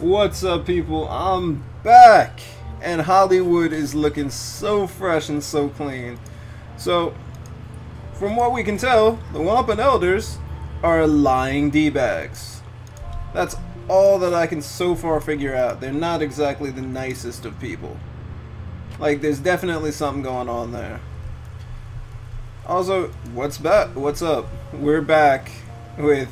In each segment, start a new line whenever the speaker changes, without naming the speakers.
What's up, people? I'm back, and Hollywood is looking so fresh and so clean. So, from what we can tell, the Wampum Elders are lying D-bags. That's all that I can so far figure out. They're not exactly the nicest of people. Like, there's definitely something going on there. Also, what's up? We're back with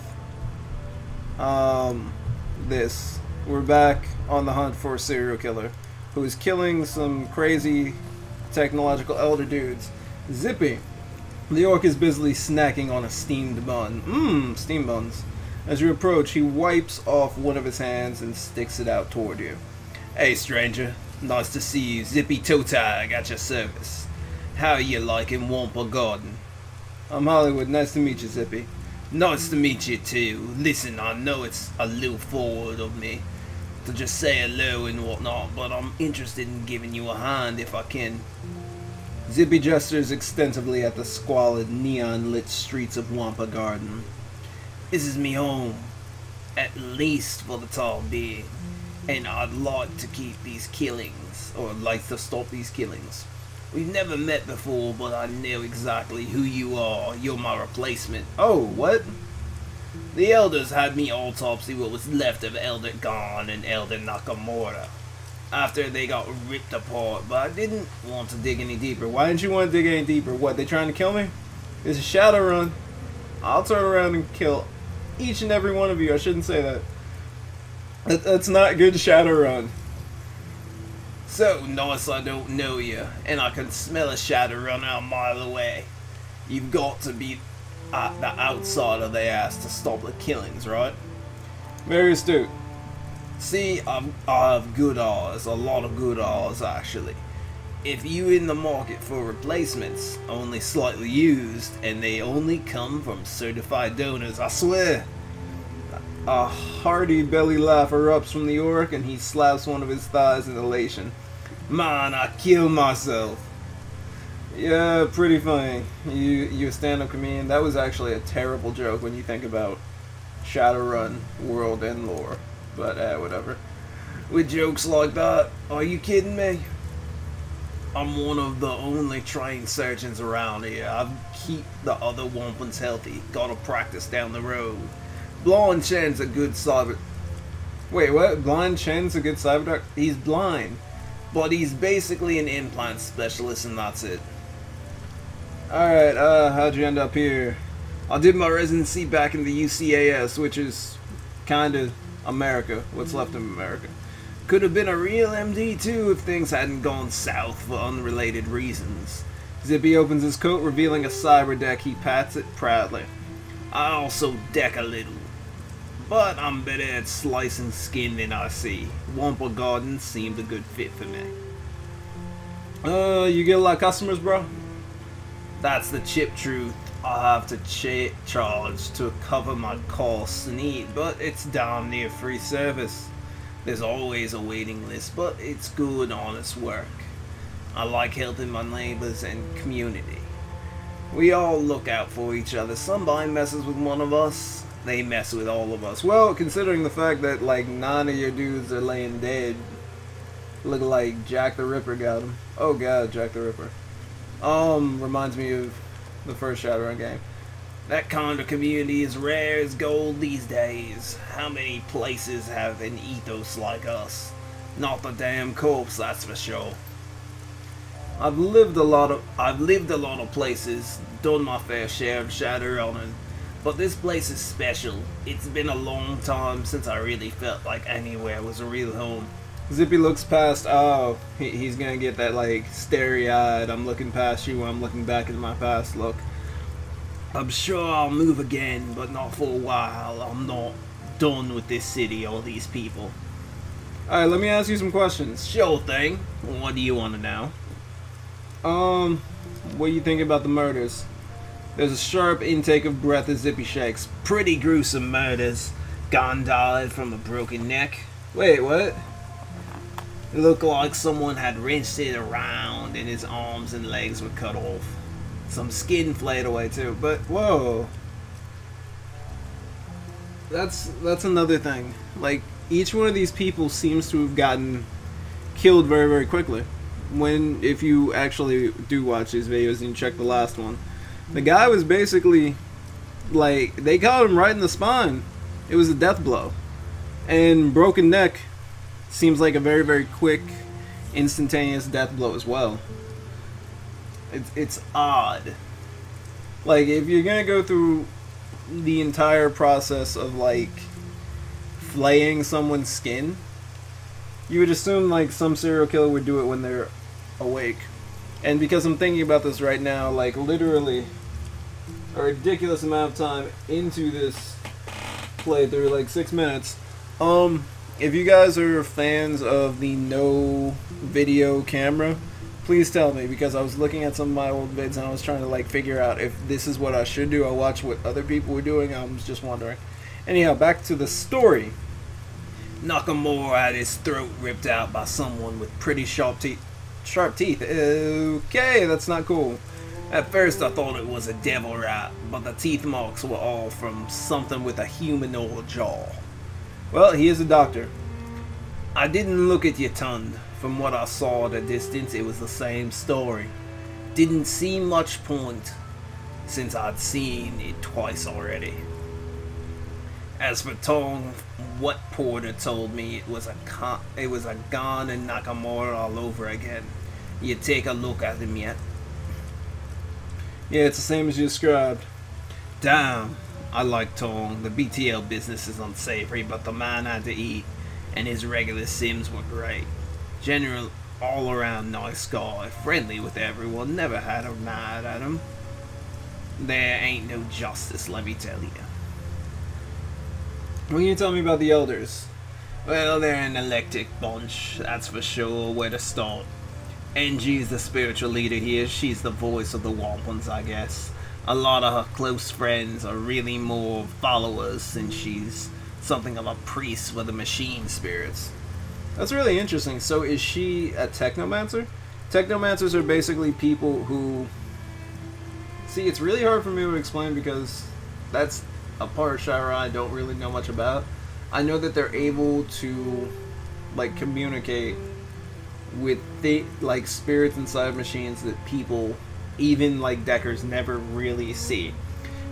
this. We're back on the hunt for a serial killer who is killing some crazy technological elder dudes. Zippy, the orc, is busily snacking on a steamed bun. Mmm, steamed buns. As you approach, he wipes off one of his hands and sticks it out toward you. Hey, stranger. Nice to see you. Zippy Toe Tag at your service. How you liking Wampum Garden? I'm Hollywood. Nice to meet you, Zippy. Nice to meet you, too. Listen, I know it's a little forward of me to just say hello and whatnot, but I'm interested in giving you a hand if I can. Zippy gestures extensively at the squalid, neon-lit streets of Wampum Garden. This is me home, at least for the time being, and I'd like to keep these killings, or like to stop these killings. We've never met before, but I know exactly who you are. You're my replacement. Oh, what? The elders had me autopsy what was left of Elder Gon and Elder Nakamura after they got ripped apart, but I didn't want to dig any deeper. Why didn't you want to dig any deeper? What, they trying to kill me? It's a Shadowrun. I'll turn around and kill each and every one of you. I shouldn't say that. That's not good Shadowrun. So nice I don't know you, and I can smell a Shadowrun out a mile away. You've got to be at the outside of their ass to stop the killings, right? Very astute. See, I have good eyes, a lot of good eyes actually. If you in the market for replacements, only slightly used, and they only come from certified donors, I swear. A hearty belly laugh erupts from the orc, and he slaps one of his thighs in elation. Man, I killed myself. Yeah, pretty funny. You a stand-up comedian? That was actually a terrible joke when you think about Shadowrun world and lore. But whatever. With jokes like that, are you kidding me? I'm one of the only trained surgeons around here. I keep the other wampums healthy. Gotta practice down the road. Blind Chen's a good cyber... Wait, what? Blind Chen's a good cyber doctor? He's blind. But he's basically an implant specialist, and that's it. Alright, how'd you end up here? I did my residency back in the UCAS, which is kinda America, what's left of America. Could have been a real MD too if things hadn't gone south for unrelated reasons. Zippy opens his coat, revealing a cyber deck. He pats it proudly. I also deck a little, but I'm better at slicing skin than I see. Wampum Garden seemed a good fit for me. You get a lot of customers, bro? That's the chip truth. I have to charge to cover my costs and eat, but it's damn near free service. There's always a waiting list, but it's good, honest work. I like helping my neighbors and community. We all look out for each other. Somebody messes with one of us, they mess with all of us. Well, considering the fact that like 9 of your dudes are laying dead, look like Jack the Ripper got him. Oh god, Jack the Ripper. Reminds me of the first Shadowrun game. That kind of community is rare as gold these days. How many places have an ethos like us? Not the damn corpse, that's for sure. I've lived a lot of places, done my fair share of Shadowrunning, but this place is special. It's been a long time since I really felt like anywhere was a real home. Zippy looks past, oh, he's gonna get that like starry-eyed, I'm looking past you, I'm looking back at my past look. I'm sure I'll move again, but not for a while. I'm not done with this city or these people. Alright, let me ask you some questions. Sure thing. What do you want to know? What do you think about the murders? There's a sharp intake of breath as Zippy shakes. Pretty gruesome murders. Gon died from a broken neck. Wait, what? It looked like someone had wrenched it around and his arms and legs were cut off. Some skin flayed away too, but whoa. That's another thing. Like, each one of these people seems to have gotten killed very, very quickly. If you actually do watch these videos and you check the last one, the guy was basically, like, they caught him right in the spine. It was a death blow. And broken neck seems like a very, very quick, instantaneous death blow as well. It's odd. Like, if you're gonna go through the entire process of, like, flaying someone's skin, you would assume, like, some serial killer would do it when they're awake. And because I'm thinking about this right now, like, literally a ridiculous amount of time into this playthrough, like 6 minutes, if you guys are fans of the no video camera, please tell me, because I was looking at some of my old vids and I was trying to, like, figure out if this is what I should do. I watched what other people were doing, I was just wondering. Anyhow, back to the story. Nakamura had his throat ripped out by someone with pretty sharp teeth. Okay, that's not cool. At first I thought it was a devil rat, but the teeth marks were all from something with a humanoid jaw. Well, he is a doctor. I didn't look at your tongue. From what I saw at a distance, it was the same story. Didn't see much point, since I'd seen it twice already. As for Tong, what Porter told me, it was a Gon and Nakamura all over again. You take a look at him yet? Yeah, it's the same as you described. Damn, I like Tong. The BTL business is unsavory, but the man had to eat, and his regular sims were great. General, all around nice guy, friendly with everyone, never had her mad at him. There ain't no justice, let me tell you. What can you tell me about the elders? Well, they're an eclectic bunch, that's for sure. Where to start? Angie's the spiritual leader here. She's the voice of the Wampans, I guess. A lot of her close friends are really more followers, since she's something of a priest for the machine spirits. That's really interesting. So is she a technomancer? Technomancers are basically people who... See, it's really hard for me to explain because that's a part of Shadowrun I don't really know much about. I know that they're able to, like, communicate with like spirits inside machines that people, even like Deckers, never really see.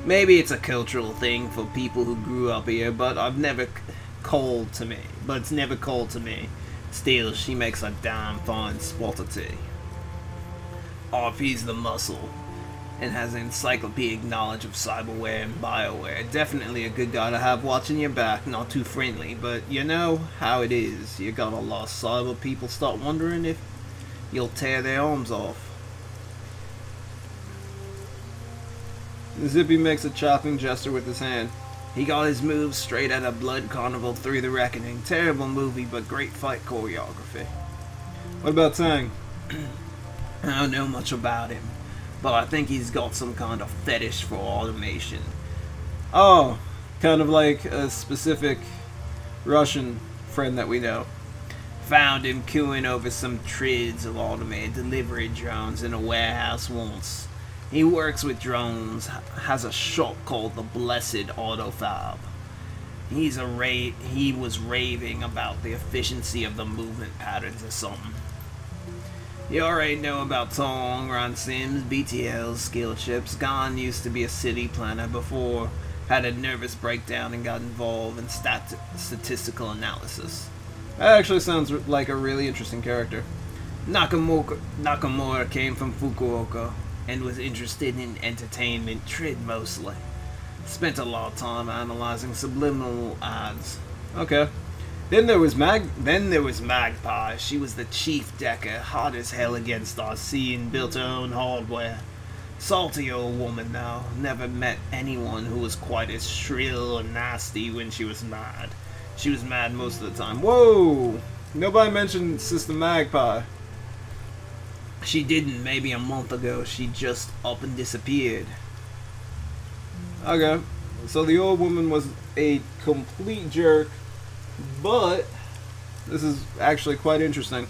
Maybe it's a cultural thing for people who grew up here, but it's never called to me. Still, she makes a damn fine spot of tea. RP's the muscle, and has encyclopedic knowledge of cyberware and bioware. Definitely a good guy to have watching your back, not too friendly, but you know how it is. You got a lot of cyber people start wondering if you'll tear their arms off. Zippy makes a chopping gesture with his hand. He got his moves straight out of Blood Carnival 3: The Reckoning. Terrible movie, but great fight choreography. What about Tang? I don't know much about him, but I think he's got some kind of fetish for automation. Oh, kind of like a specific Russian friend that we know. Found him cooing over some trids of automated delivery drones in a warehouse once. He works with drones, has a shop called the Blessed Autofab. He was raving about the efficiency of the movement patterns or something. You already know about Tong, Ron Sims, BTL, skill chips. Gon used to be a city planner before, had a nervous breakdown and got involved in statistical analysis. That actually sounds like a really interesting character. Nakamura came from Fukuoka and was interested in entertainment, trid mostly. Spent a lot of time analyzing subliminal ads. Okay. Then there was Magpie. She was the chief decker, hot as hell against RC and built her own hardware. Salty old woman though. Never met anyone who was quite as shrill and nasty when she was mad. She was mad most of the time. Whoa! Nobody mentioned Sister Magpie. She didn't. Maybe a month ago. She just up and disappeared. Okay. So the old woman was a complete jerk, but this is actually quite interesting.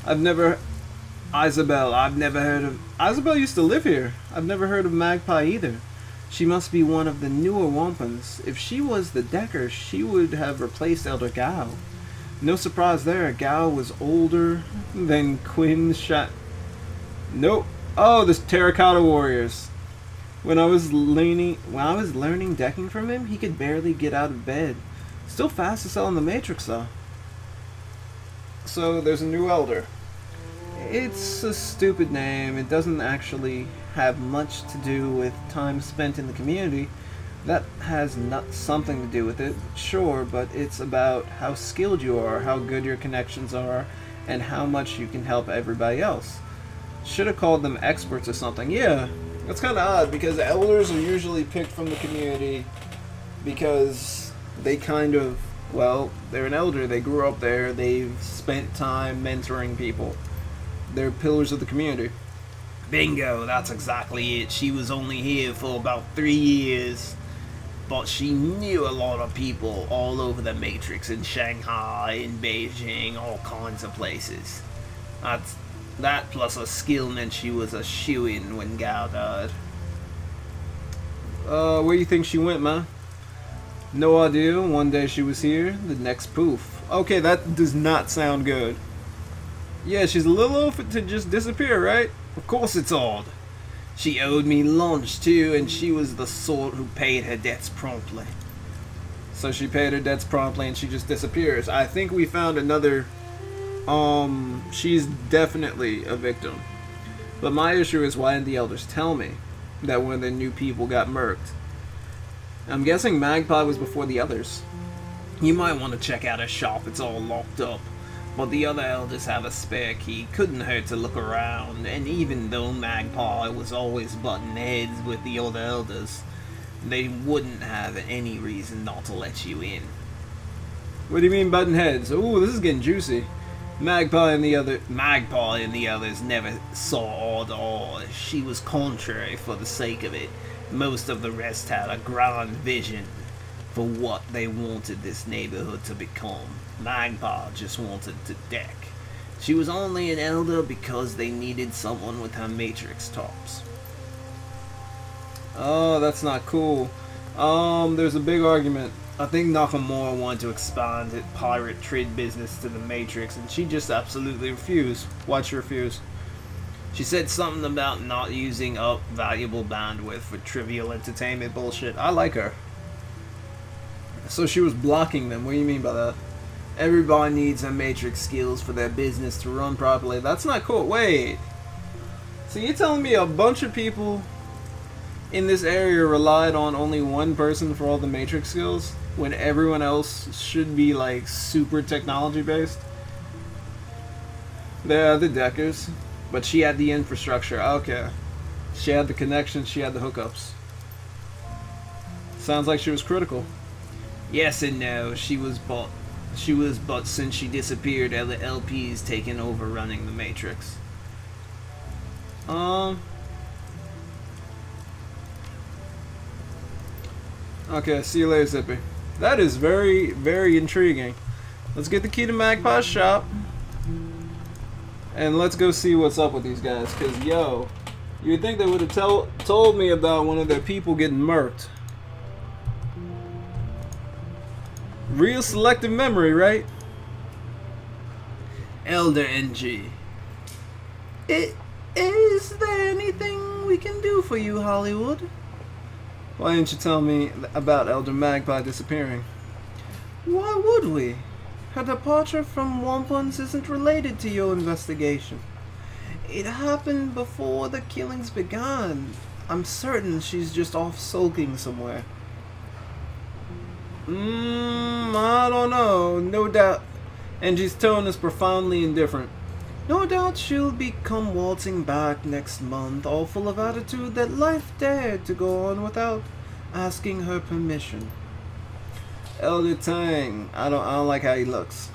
Isabel, I've never heard of... Isabel used to live here. I've never heard of Magpie either. She must be one of the newer Wampans. If she was the Decker, she would have replaced Elder Gao. No surprise there, Gao was older than Quinn shot. Nope. Oh, the Terracotta Warriors. When I was learning decking from him, he could barely get out of bed. Still fast to sell in the Matrix though. So there's a new Elder. It's a stupid name. It doesn't actually have much to do with time spent in the community. That has not something to do with it, sure, but it's about how skilled you are, how good your connections are, and how much you can help everybody else. Should have called them experts or something. Yeah, that's kind of odd because elders are usually picked from the community because they kind of, well, they're an elder, they grew up there, they've spent time mentoring people. They're pillars of the community.
Bingo, that's exactly it. She was only here for about 3 years, but she knew a lot of people all over the Matrix, in Shanghai, in Beijing, all kinds of places. That plus her skill meant she was a shoo-in when Gao died.
Where do you think she went, man? No idea. One day she was here, the next poof. Okay, that does not sound good. Yeah, she's a little old to just disappear, right?
Of course it's odd. She owed me lunch too, and she was the sort who paid her debts promptly.
So she paid her debts promptly and she just disappears. I think we found another... she's definitely a victim. But my issue is, why didn't the elders tell me that one of the new people got murked? I'm guessing Magpie was before the others.
You might want to check out her shop, it's all locked up. But the other elders have a spare key. Couldn't hurt to look around. And even though Magpie was always butting heads with the other elders, they wouldn't have any reason not to let you in.
What do you mean button heads? Ooh, this is getting juicy. Magpie and the others
never saw eye to eye. She was contrary for the sake of it. Most of the rest had a grand vision for what they wanted this neighborhood to become. Magpie just wanted to deck. She was only an elder because they needed someone with her Matrix tops.
Oh, that's not cool. There's a big argument.
I think Nakamura wanted to expand its pirate trade business to the Matrix, and she just absolutely refused.
Why'd she refuse?
She said something about not using up valuable bandwidth for trivial entertainment bullshit.
I like her. So she was blocking them. What do you mean by that?
Everybody needs their Matrix skills for their business to run properly.
That's not cool. Wait. So you're telling me a bunch of people in this area relied on only one person for all the Matrix skills when everyone else should be like super technology based? They're the Deckers, but she had the infrastructure. Okay. She had the connections, she had the hookups. Sounds like she was critical.
Yes and no. She was, but since she disappeared, the LP's taken over running the Matrix.
Okay, see you later, Zippy. That is very, very intriguing. Let's get the key to Magpie's shop. And let's go see what's up with these guys. Because, yo, you'd think they would have told me about one of their people getting murked. Real selective memory, right?
Elder NG.
Is there anything we can do for you, Hollywood? Why didn't you tell me about Elder Magpie disappearing? Why would we? Her departure from Wampans isn't related to your investigation. It happened before the killings began. I'm certain she's just off sulking somewhere. I don't know. No doubt. Angie's tone is profoundly indifferent. No doubt she'll be come waltzing back next month, all full of attitude that life dared to go on without asking her permission. Elder Tang, I don't like how he looks.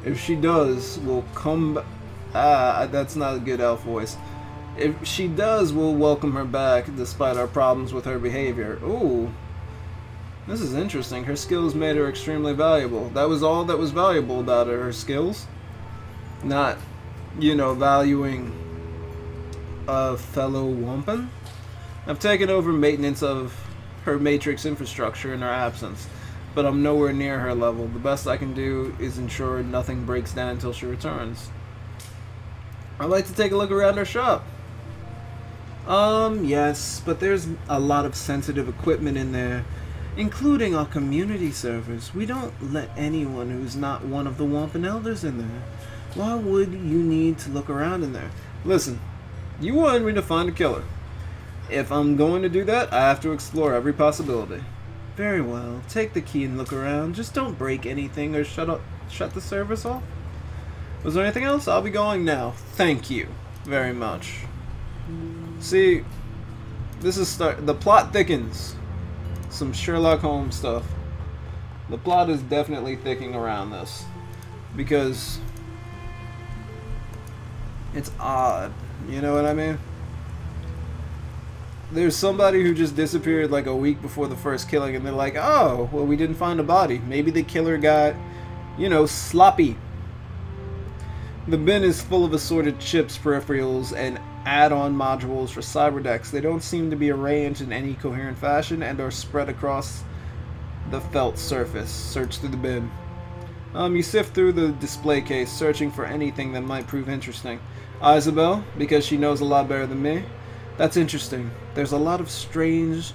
If she does, we'll come that's not a good elf voice. If she does, we'll welcome her back despite our problems with her behavior. Ooh. This is interesting. Her skills made her extremely valuable. That was all that was valuable about her skills. Not, you know, valuing a fellow Wampan. I've taken over maintenance of her matrix infrastructure in her absence, but I'm nowhere near her level. The best I can do is ensure nothing breaks down until she returns. I'd like to take a look around her shop. Yes, but there's a lot of sensitive equipment in there, including our community servers. We don't let anyone who's not one of the Wampin Elders in there. Why would you need to look around in there? Listen, you wanted me to find a killer. If I'm going to do that, I have to explore every possibility. Very well, take the key and look around. Just don't break anything or shut the service off. Was there anything else? I'll be going now. Thank you very much. See, this is the plot thickens. Some Sherlock Holmes stuff. The plot is definitely thickening around this because it's odd. You know what I mean? There's somebody who just disappeared like a week before the first killing, and they're like, oh, well, we didn't find a body. Maybe the killer got, you know, sloppy. The bin is full of assorted chips, peripherals, and add-on modules for cyberdecks. They don't seem to be arranged in any coherent fashion and are spread across the felt surface. Search through the bin. You sift through the display case, searching for anything that might prove interesting. Isabel, because she knows a lot better than me. That's interesting. There's a lot of storage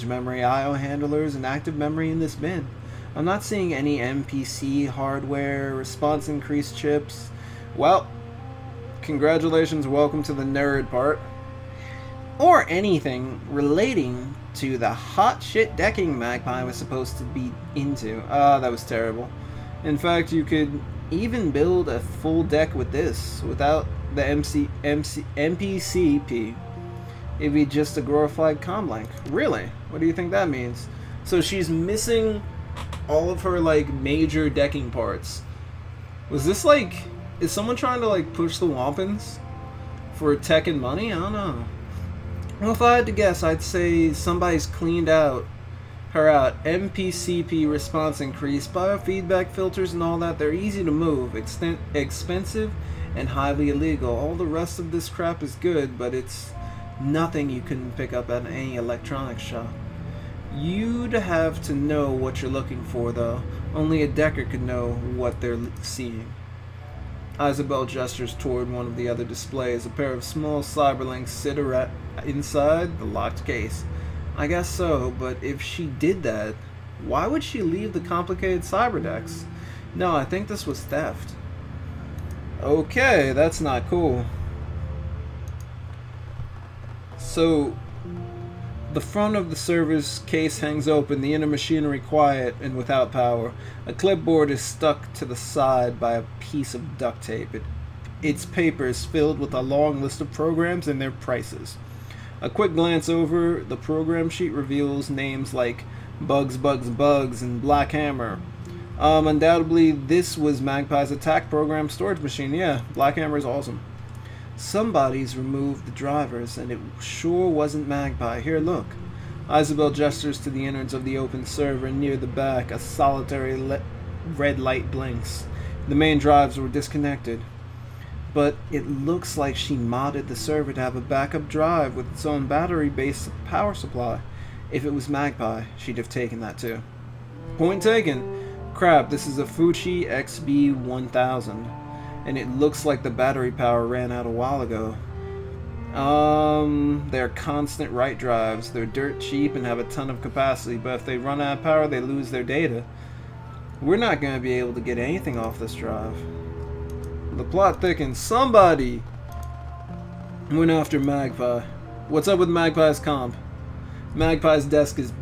memory, I/O handlers, and active memory in this bin. I'm not seeing any NPC hardware, response increase chips. Well, congratulations, welcome to the nerd part. Or anything relating to the hot shit decking Magpie was supposed to be into. That was terrible. In fact, you could even build a full deck with this without the NPCP. It'd be just a glorified comlink. Really? What do you think that means? So she's missing all of her like major decking parts. Was this like, is someone trying to like push the Wampins for tech and money? I don't know. Well, if I had to guess, I'd say somebody's cleaned her out. MPCP response increase, biofeedback filters and all that, they're easy to move, expensive and highly illegal. All the rest of this crap is good, but it's nothing you can pick up at any electronics shop. You'd have to know what you're looking for, though. Only a decker could know what they're seeing. Isabel gestures toward one of the other displays. A pair of small cyberlinks sit inside the locked case. I guess so, but if she did that, why would she leave the complicated cyberdecks? No, I think this was theft. Okay, that's not cool. So, the front of the server's case hangs open, the inner machinery quiet and without power. A clipboard is stuck to the side by a piece of duct tape. Its paper is filled with a long list of programs and their prices. A quick glance over the program sheet reveals names like Bugs, and Black Hammer. Undoubtedly, this was Magpie's attack program storage machine. Yeah, Black Hammer is awesome. Somebody's removed the drivers, and it sure wasn't Magpie. Here, look. Isabel gestures to the innards of the open server. Near the back, a solitary red light blinks. The main drives were disconnected. But it looks like she modded the server to have a backup drive with its own battery-based power supply. If it was Magpie, she'd have taken that too. Point taken. Crap, this is a Fuji XB1000. And it looks like the battery power ran out a while ago. They're constant write drives. They're dirt cheap and have a ton of capacity, but if they run out of power, they lose their data. We're not going to be able to get anything off this drive. The plot thickens. Somebody went after Magpie. What's up with Magpie's comp? Magpie's desk is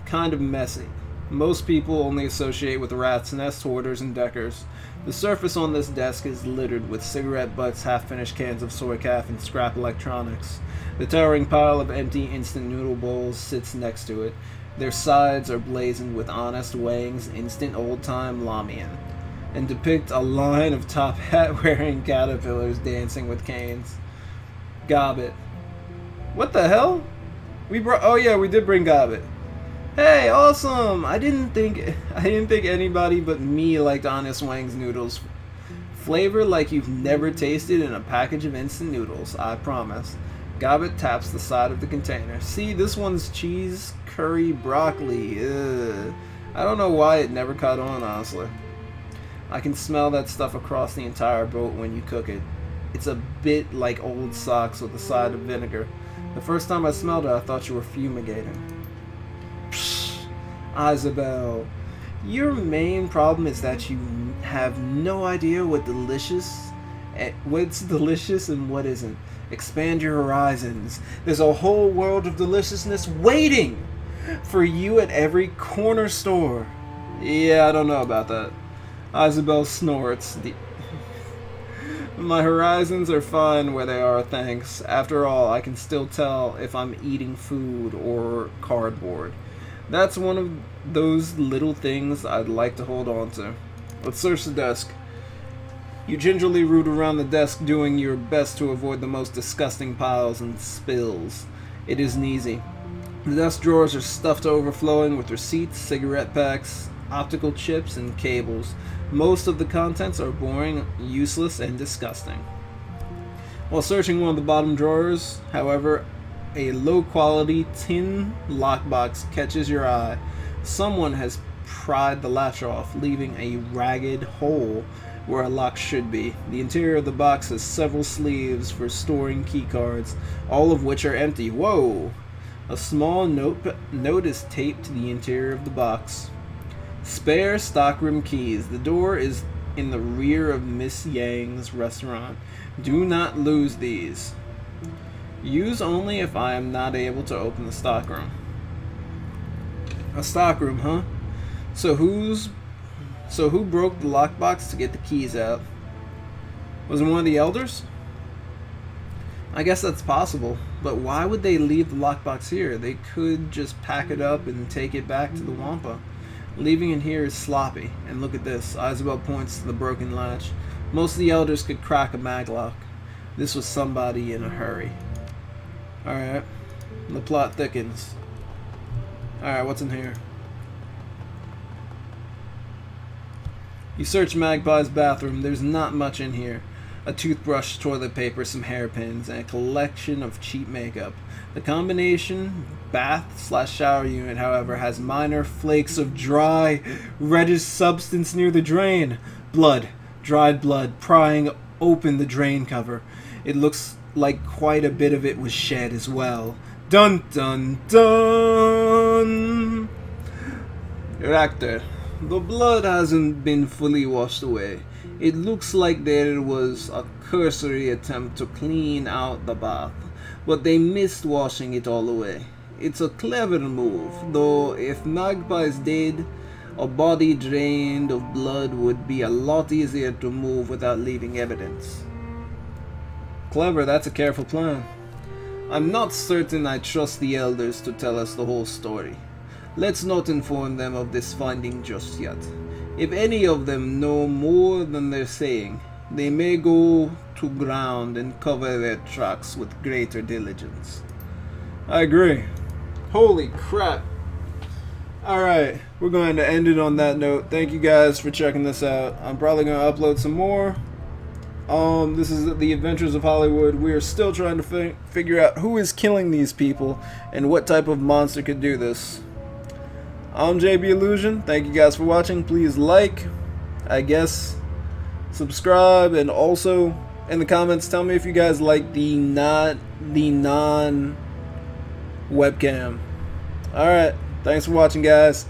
kind of messy. Most people only associate with rats, nest hoarders, and deckers. The surface on this desk is littered with cigarette butts, half-finished cans of soy calf, and scrap electronics. The towering pile of empty instant noodle bowls sits next to it. Their sides are blazoned with Honest Wang's instant old-time Lamian, and depict a line of top hat-wearing caterpillars dancing with canes. Gobbet. What the hell? Oh yeah, we did bring Gobbet. Hey, awesome! I didn't think anybody but me liked Honest Wang's noodles. Flavor like you've never tasted in a package of instant noodles, I promise. Gobbet taps the side of the container. See, this one's cheese, curry, broccoli. Ugh. I don't know why it never caught on, honestly. I can smell that stuff across the entire boat when you cook it. It's a bit like old socks with a side of vinegar. The first time I smelled it, I thought you were fumigating. Psh, Isabel, your main problem is that you have no idea what's delicious and what isn't. Expand your horizons. There's a whole world of deliciousness waiting for you at every corner store. Yeah, I don't know about that. Isabel snorts. My horizons are fine where they are, thanks. After all, I can still tell if I'm eating food or cardboard. That's one of those little things I'd like to hold on to. Let's search the desk. You gingerly root around the desk, doing your best to avoid the most disgusting piles and spills. It isn't easy. The desk drawers are stuffed to overflowing with receipts, cigarette packs, optical chips, and cables. Most of the contents are boring, useless, and disgusting. While searching one of the bottom drawers, however, a low-quality tin lockbox catches your eye. Someone has pried the latch off, leaving a ragged hole where a lock should be. The interior of the box has several sleeves for storing keycards, all of which are empty. Whoa! A small note is taped to the interior of the box. Spare stockroom keys. The door is in the rear of Miss Yang's restaurant. Do not lose these. Use only if I am not able to open the stockroom. A stockroom, huh? So who broke the lockbox to get the keys out? Was it one of the elders? I guess that's possible, but why would they leave the lockbox here? They could just pack it up and take it back to the Wampa. Leaving it here is sloppy. And look at this. Isabel points to the broken latch. Most of the elders could crack a maglock. This was somebody in a hurry. Alright. The plot thickens. Alright, what's in here? You search Magpie's bathroom. There's not much in here. A toothbrush, toilet paper, some hairpins, and a collection of cheap makeup. The combination bath/shower unit, however, has minor flakes of dry, reddish substance near the drain. Blood. Dried blood, prying open the drain cover. It looks like quite a bit of it was shed as well. Dun dun dun! Reactor. The blood hasn't been fully washed away. It looks like there was a cursory attempt to clean out the bath, but they missed washing it all away. It's a clever move, though if Magpie's dead, a body drained of blood would be a lot easier to move without leaving evidence. Clever, that's a careful plan. I'm not certain I trust the elders to tell us the whole story. Let's not inform them of this finding just yet. If any of them know more than they're saying, they may go to ground and cover their tracks with greater diligence. I agree. Holy crap. Alright, we're going to end it on that note. Thank you guys for checking this out. I'm probably going to upload some more. This is The Adventures of Hollywood. We are still trying to figure out who is killing these people and what type of monster could do this. I'm JB Illusion. Thank you guys for watching. Please like, I guess, subscribe, and also in the comments tell me if you guys like the non webcam. Alright, thanks for watching, guys.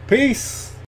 Peace.